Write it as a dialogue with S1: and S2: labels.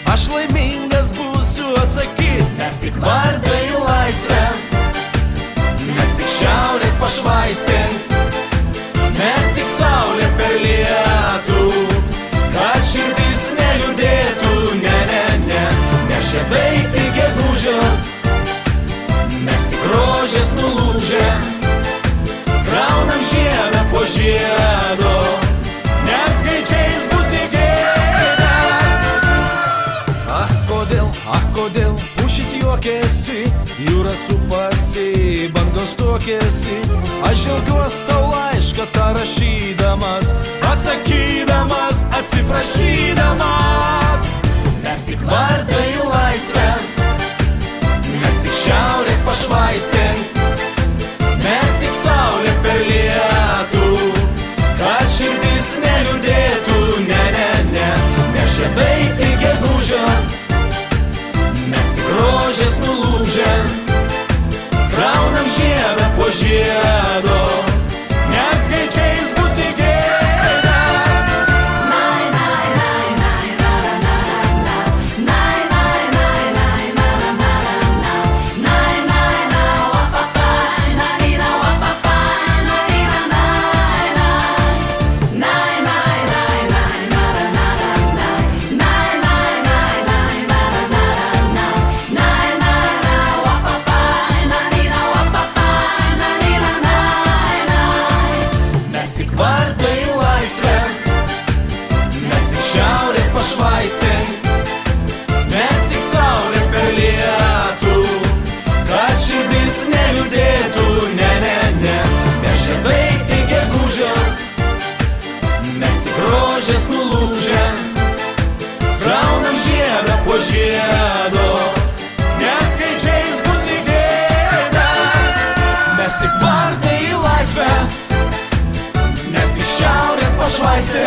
S1: aš laimingas būsiu atsakyti.
S2: Mes tik vardą į laisvę, mes tik šiaurės pašvaistė, mes tik saulė per lietų, kad širdis neliūdėtų, ne, ne, ne. Mes žiedai tik gegužio, mes tik rožės nulūžę, kraunam žiedą po žiedo, nes gaidžiais būti gėda.
S1: Ach kodėl pušis juokėsi, jūra supasi, bangos tuokėsi. Aš džiaugiuos tau laišką tą rašydamas, atsakydamas, atsiprašydamas.
S2: Mes tik vardą į laisvę, mes tik šiaurės pašvaistė, mes tik saulė per lietų, kad širdis neliūdėtų, ne, ne, ne. Mes žiedai tik gegužio, mes tik rožės nulūžę, kraunam žiedą po žiedo, nes gaidžiais būti gėda. Mes tik vardą į laisvę, mes tik šiaurės pašvaistė, mes tik saulė per lietų, kad širdis neliūdėtų, ne, ne, ne. Mes žiedai tik gegužio, mes tik rožės nulūžę, kraunam žiedą po žiedo, nes gaidžiais būti gėda. Mes tik vardą į laisvę, mes tik šiaurės pašvaistė,